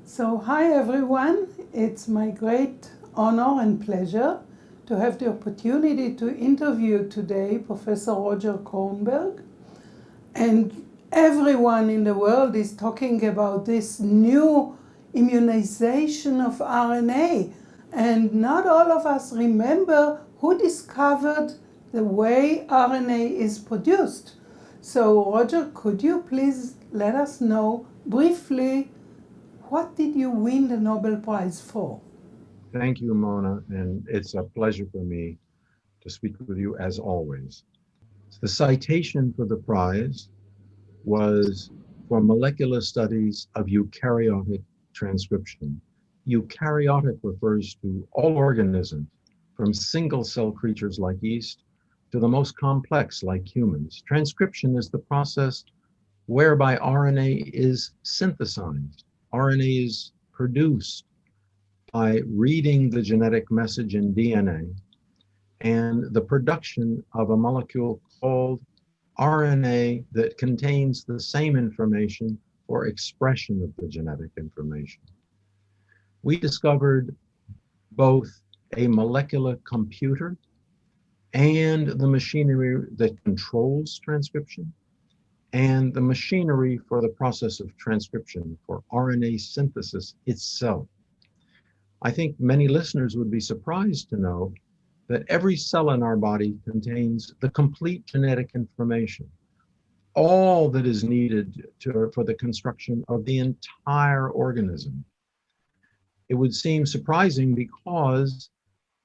So, hi everyone. It's my great honor and pleasure to have the opportunity to interview today Professor Roger Kornberg. And everyone in the world is talking about this new immunization of RNA. And not all of us remember who discovered the way RNA is produced. So, Roger, could you please let us know briefly what did you win the Nobel Prize for? Thank you, Mona, and it's a pleasure for me to speak with you as always. The citation for the prize was for molecular studies of eukaryotic transcription. Eukaryotic refers to all organisms, from single cell creatures like yeast to the most complex like humans. Transcription is the process whereby RNA is synthesized. RNA is produced by reading the genetic message in DNA and the production of a molecule called RNA that contains the same information for expression of the genetic information. We discovered both a molecular computer and the machinery that controls transcription and the machinery for the process of transcription for RNA synthesis itself. I think many listeners would be surprised to know that every cell in our body contains the complete genetic information, all that is needed for the construction of the entire organism. It would seem surprising because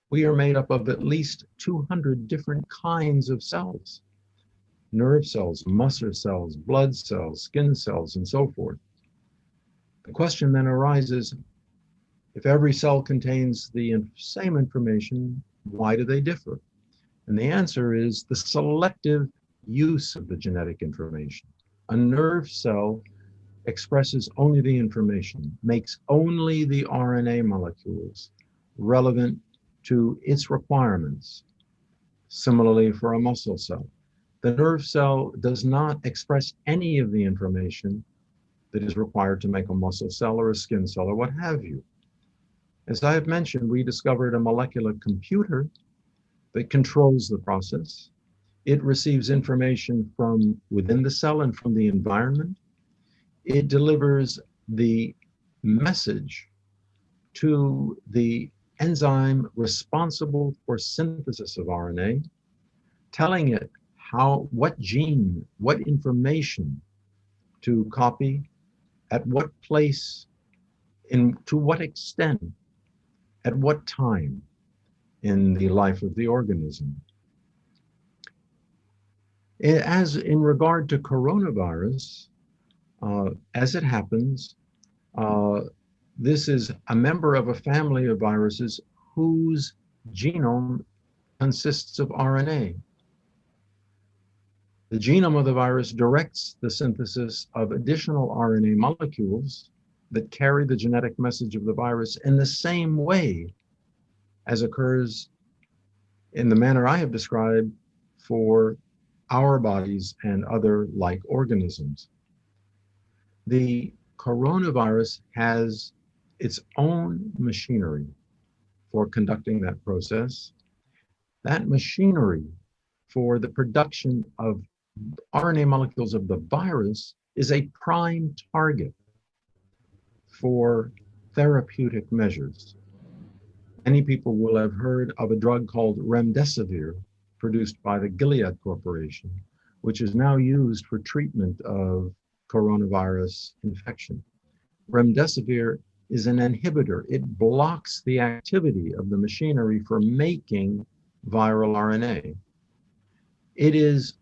we are made up of at least 200 different kinds of cells: nerve cells, muscle cells, blood cells, skin cells, and so forth. The question then arises, if every cell contains the same information, why do they differ? And the answer is the selective use of the genetic information. A nerve cell expresses only the information, makes only the RNA molecules relevant to its requirements. Similarly, for a muscle cell, the nerve cell does not express any of the information that is required to make a muscle cell or a skin cell or what have you. As I have mentioned, we discovered a molecular computer that controls the process. It receives information from within the cell and from the environment. It delivers the message to the enzyme responsible for synthesis of RNA, telling it what gene, what information to copy, at what place, to what extent, at what time in the life of the organism. As in regard to coronavirus, as it happens, this is a member of a family of viruses whose genome consists of RNA. The genome of the virus directs the synthesis of additional RNA molecules that carry the genetic message of the virus in the same way as occurs in the manner I have described for our bodies and other like organisms. The coronavirus has its own machinery for conducting that process. That machinery for the production of RNA molecules of the virus is a prime target for therapeutic measures. Many people will have heard of a drug called remdesivir, produced by the Gilead Corporation, which is now used for treatment of coronavirus infection. Remdesivir is an inhibitor. It blocks the activity of the machinery for making viral RNA. It is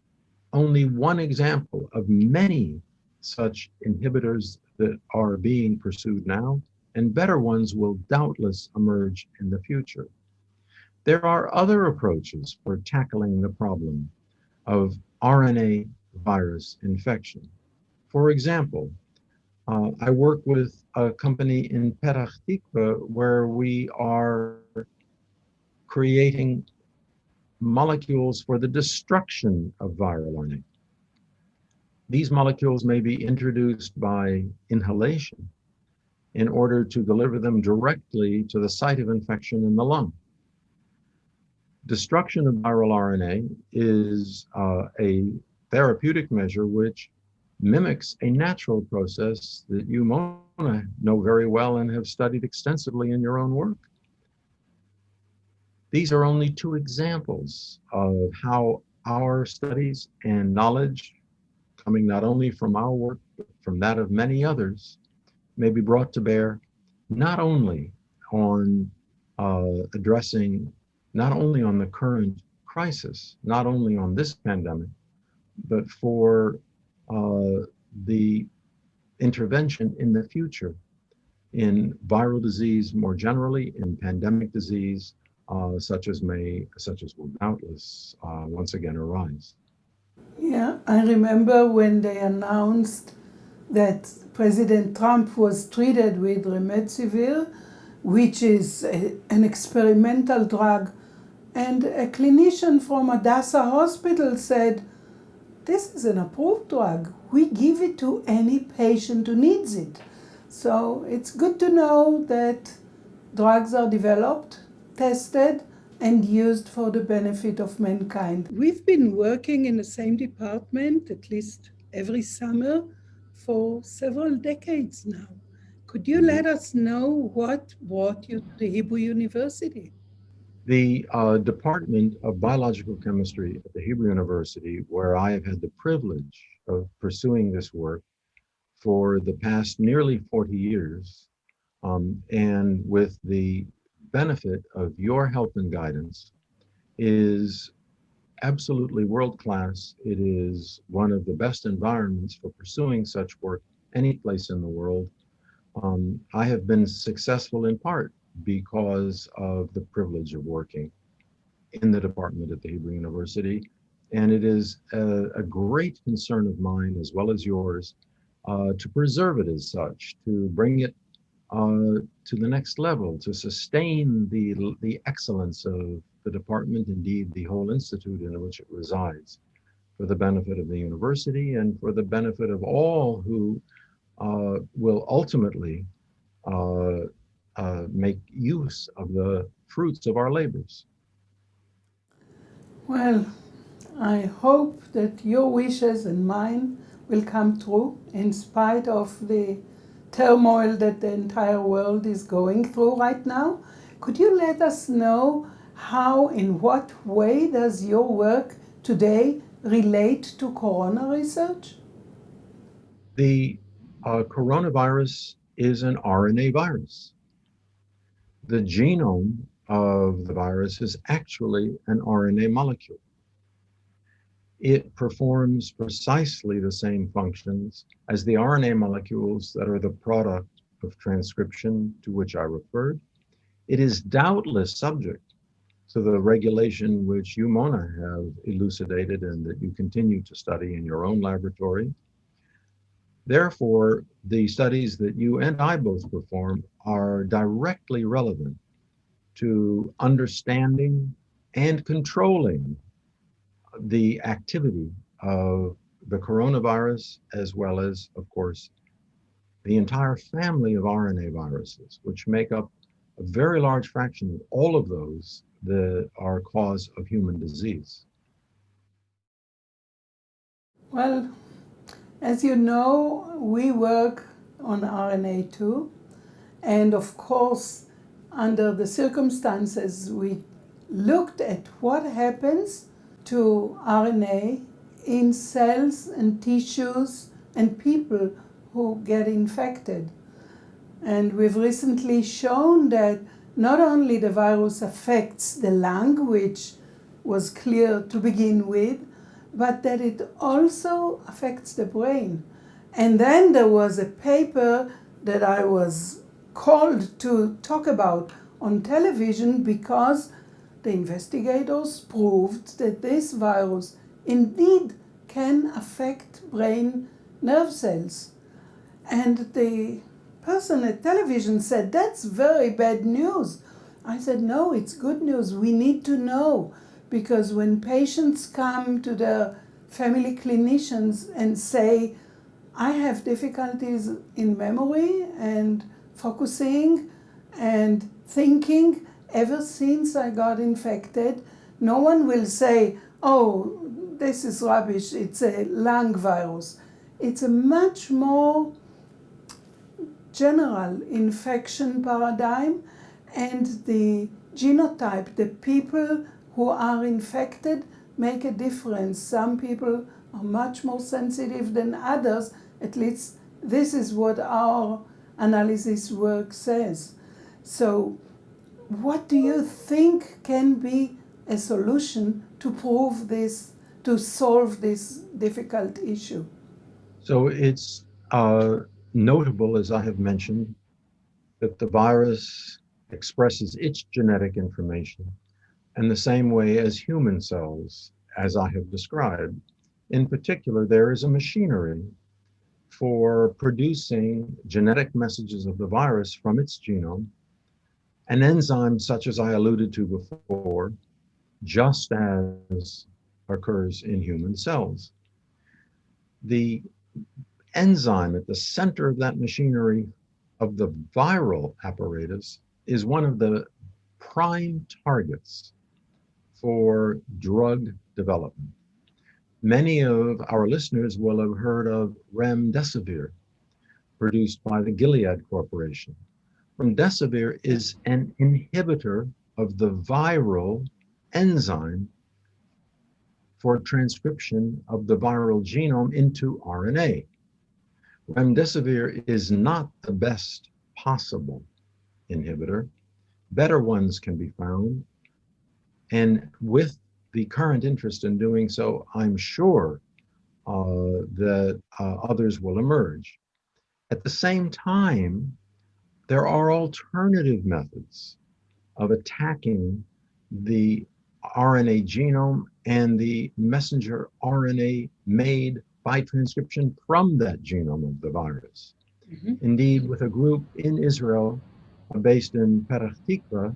only one example of many such inhibitors that are being pursued now, and better ones will doubtless emerge in the future. There are other approaches for tackling the problem of RNA virus infection. For example, I work with a company in Petah Tikva where we are creating molecules for the destruction of viral RNA. These molecules may be introduced by inhalation, in order to deliver them directly to the site of infection in the lung. Destruction of viral RNA is a therapeutic measure which mimics a natural process that you, Mona, know very well and have studied extensively in your own work. These are only two examples of how our studies and knowledge, coming not only from our work, but from that of many others, may be brought to bear not only on addressing, not only on the current crisis, not only on this pandemic, but for the intervention in the future in viral disease more generally, in pandemic disease, such as will doubtless once again arise. Yeah, I remember when they announced that President Trump was treated with remdesivir, which is an experimental drug, and a clinician from Hadassah Hospital said, "This is an approved drug. We give it to any patient who needs it." So it's good to know that drugs are developed, tested, and used for the benefit of mankind. We've been working in the same department, at least every summer, for several decades now. Could you let us know what brought you to the Hebrew University? The Department of Biological Chemistry at the Hebrew University, where I have had the privilege of pursuing this work for the past nearly 40 years, and with the benefit of your help and guidance, is absolutely world-class. It is one of the best environments for pursuing such work any place in the world. I have been successful in part because of the privilege of working in the department at the Hebrew University. And it is a great concern of mine, as well as yours, to preserve it as such, to bring it to the next level, to sustain the excellence of the department, indeed the whole institute in which it resides, for the benefit of the university and for the benefit of all who will ultimately make use of the fruits of our labors. Well, I hope that your wishes and mine will come true in spite of the turmoil that the entire world is going through right now. Could you let us know how, in what way does your work today relate to corona research? The coronavirus is an RNA virus. The genome of the virus is actually an RNA molecule. It performs precisely the same functions as the RNA molecules that are the product of transcription to which I referred. It is doubtless subject to the regulation which you, Mona, have elucidated and that you continue to study in your own laboratory. Therefore, the studies that you and I both perform are directly relevant to understanding and controlling the activity of the coronavirus, as well as, of course, the entire family of RNA viruses, which make up a very large fraction of all of those that are cause of human disease. Well, as you know, we work on RNA too. And of course, under the circumstances, we looked at what happens to RNA in cells and tissues and people who get infected. And we've recently shown that not only the virus affects the lung, which was clear to begin with, but that it also affects the brain. And then there was a paper that I was called to talk about on television because the investigators proved that this virus indeed can affect brain nerve cells. And the person at television said, "That's very bad news." I said, "No, it's good news. We need to know." Because when patients come to their family clinicians and say, "I have difficulties in memory and focusing and thinking ever since I got infected. No one will say, oh, this is rubbish, it's a lung virus. It's a much more general infection paradigm, and the genotype, the people who are infected, make a difference. Some people are much more sensitive than others. At least this is what our analysis work says. So what do you think can be a solution to prove this, to solve this difficult issue? So it's notable, as I have mentioned, that the virus expresses its genetic information in the same way as human cells, as I have described. In particular, there is a machinery for producing genetic messages of the virus from its genome, an enzyme such as I alluded to before, just as occurs in human cells. The enzyme at the center of that machinery of the viral apparatus is one of the prime targets for drug development. Many of our listeners will have heard of remdesivir, produced by the Gilead Corporation. Remdesivir is an inhibitor of the viral enzyme for transcription of the viral genome into RNA. Remdesivir is not the best possible inhibitor. Better ones can be found. And with the current interest in doing so, I'm sure that others will emerge. At the same time, there are alternative methods of attacking the RNA genome and the messenger RNA made by transcription from that genome of the virus. Indeed, with a group in Israel based in Petah Tikva,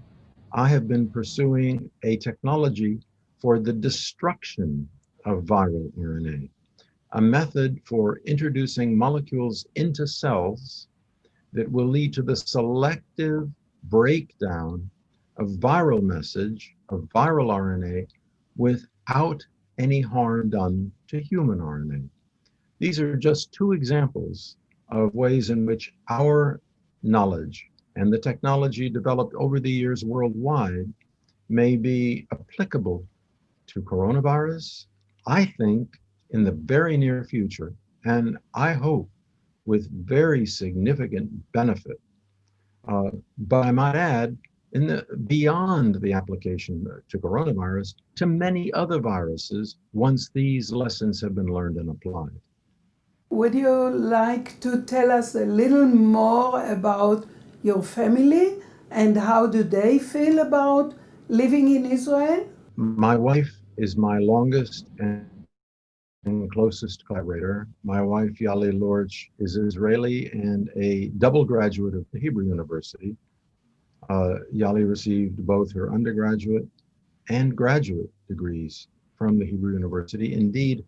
I have been pursuing a technology for the destruction of viral RNA, a method for introducing molecules into cells that will lead to the selective breakdown of viral message, of viral RNA, without any harm done to human RNA. These are just two examples of ways in which our knowledge and the technology developed over the years worldwide may be applicable to coronavirus, I think, in the very near future, and I hope with very significant benefit. But I might add, beyond the application to coronavirus, to many other viruses, once these lessons have been learned and applied. Would you like to tell us a little more about your family and how do they feel about living in Israel? My wife is my longest and closest collaborator. My wife, Yali Lorch, is Israeli and a double graduate of the Hebrew University. Yali received both her undergraduate and graduate degrees from the Hebrew University. Indeed,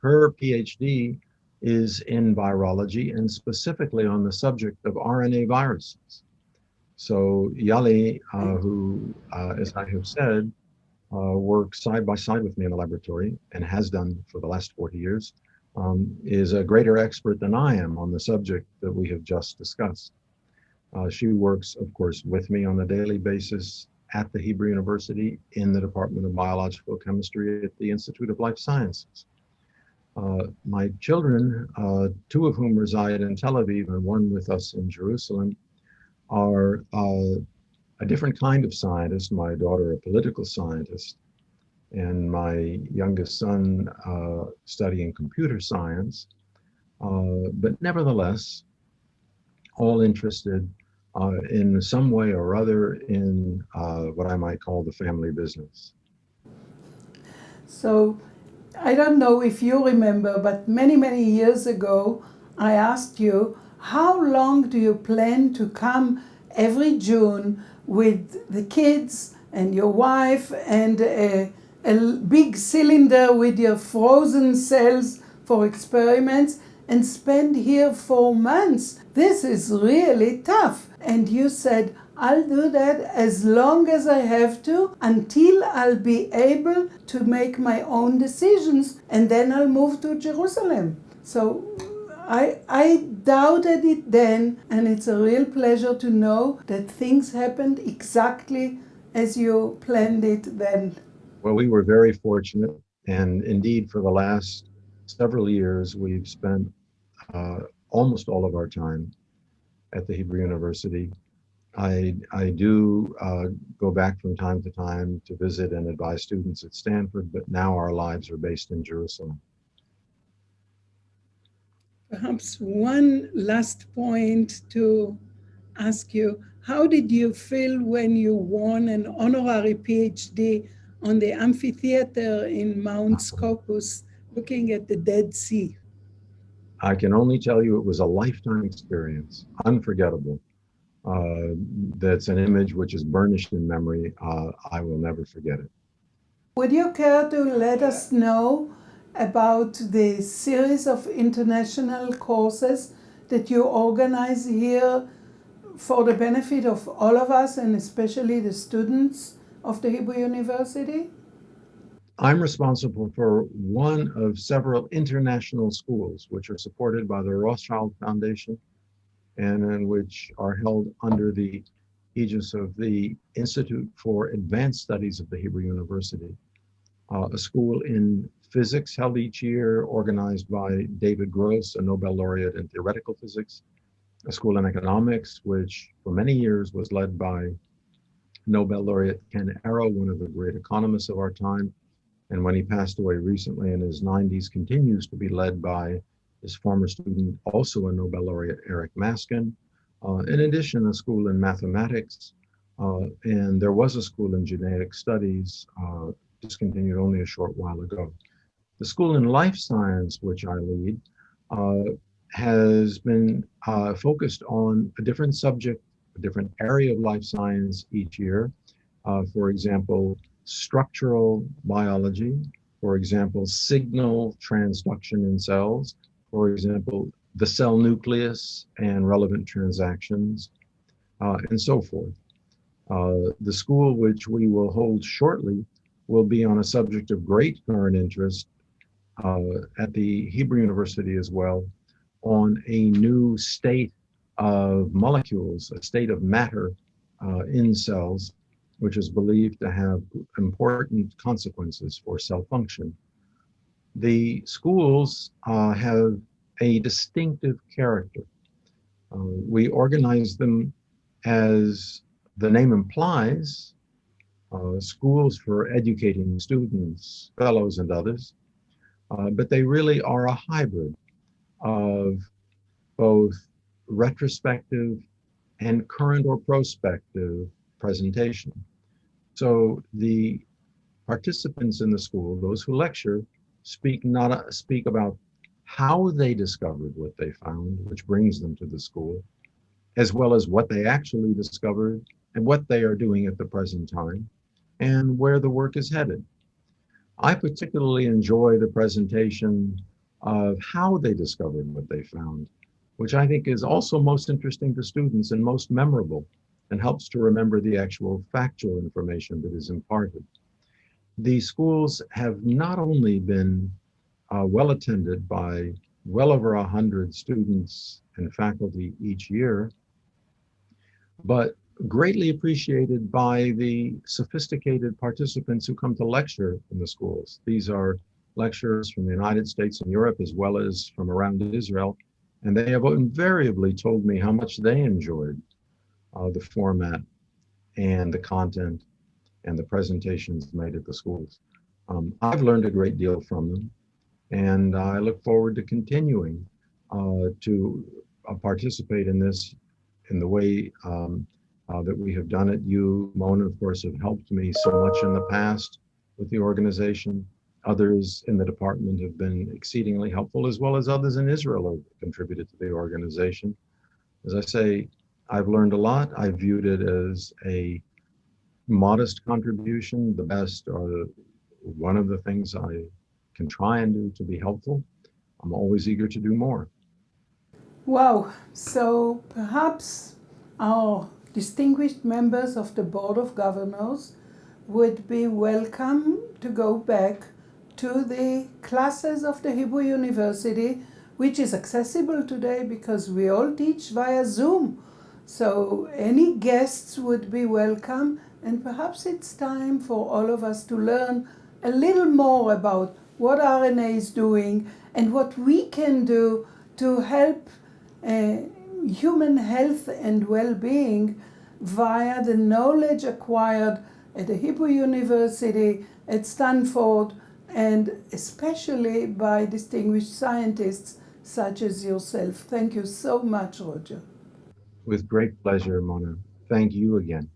her PhD is in virology and specifically on the subject of RNA viruses. So Yali, who, as I have said, works side by side with me in the laboratory and has done for the last 40 years, is a greater expert than I am on the subject that we have just discussed. She works, of course, with me on a daily basis at the Hebrew University in the Department of Biological Chemistry at the Institute of Life Sciences. My children, two of whom reside in Tel Aviv and one with us in Jerusalem, are a different kind of scientist. My daughter, a political scientist, and my youngest son studying computer science. But nevertheless, all interested in some way or other in what I might call the family business. So I don't know if you remember, but many, many years ago, I asked you, how long do you plan to come every June with the kids and your wife and a big cylinder with your frozen cells for experiments and spend here 4 months. This is really tough. And you said, I'll do that as long as I have to until I'll be able to make my own decisions, and then I'll move to Jerusalem. So I doubted it then, and it's a real pleasure to know that things happened exactly as you planned it then. Well, we were very fortunate, and indeed, for the last several years, we've spent almost all of our time at the Hebrew University. I do go back from time to time to visit and advise students at Stanford, but now our lives are based in Jerusalem. Perhaps one last point to ask you. How did you feel when you won an honorary PhD on the amphitheater in Mount Scopus looking at the Dead Sea? I can only tell you it was a lifetime experience, unforgettable. That's an image which is burnished in memory. I will never forget it. Would you care to let us know about the series of international courses that you organize here for the benefit of all of us, and especially the students of the Hebrew University? I'm responsible for one of several international schools which are supported by the Rothschild Foundation and in which are held under the aegis of the Institute for Advanced Studies of the Hebrew University. A school in physics held each year, organized by David Gross, a Nobel laureate in theoretical physics. A school in economics, which for many years was led by Nobel laureate Ken Arrow, one of the great economists of our time. And when he passed away recently in his 90s, continues to be led by his former student, also a Nobel laureate, Eric Maskin. In addition, a school in mathematics, and there was a school in genetic studies, discontinued only a short while ago. The school in life science, which I lead, has been focused on a different subject, a different area of life science each year. For example, structural biology, for example, signal transduction in cells, for example, the cell nucleus and relevant transactions, and so forth. The school, which we will hold shortly, will be on a subject of great current interest at the Hebrew University as well, on a new state of molecules, a state of matter in cells, which is believed to have important consequences for cell function. The schools have a distinctive character. We organize them as the name implies, schools for educating students, fellows, and others, but they really are a hybrid of both retrospective and current or prospective presentation. So the participants in the school, those who lecture, speak about how they discovered what they found, which brings them to the school, as well as what they actually discovered and what they are doing at the present time, and where the work is headed. I particularly enjoy the presentation of how they discovered what they found, which I think is also most interesting to students and most memorable, and helps to remember the actual factual information that is imparted. The schools have not only been well attended by well over 100 students and faculty each year, but greatly appreciated by the sophisticated participants who come to lecture in the schools. These are lecturers from the United States and Europe, as well as from around Israel, and they have invariably told me how much they enjoyed the format and the content and the presentations made at the schools. I've learned a great deal from them, and I look forward to continuing to participate in this in the way that we have done it. You, Mona, of course, have helped me so much in the past with the organization. Others in the department have been exceedingly helpful, as well as others in Israel have contributed to the organization. As I say, I've learned a lot. I viewed it as a modest contribution, the best, or one of the things I can try and do to be helpful. I'm always eager to do more. Wow, so perhaps our distinguished members of the Board of Governors would be welcome to go back to the classes of the Hebrew University, which is accessible today because we all teach via Zoom. So any guests would be welcome, and perhaps it's time for all of us to learn a little more about what RNA is doing and what we can do to help human health and well-being via the knowledge acquired at the Hebrew University, at Stanford, and especially by distinguished scientists such as yourself. Thank you so much, Roger. With great pleasure, Mona. Thank you again.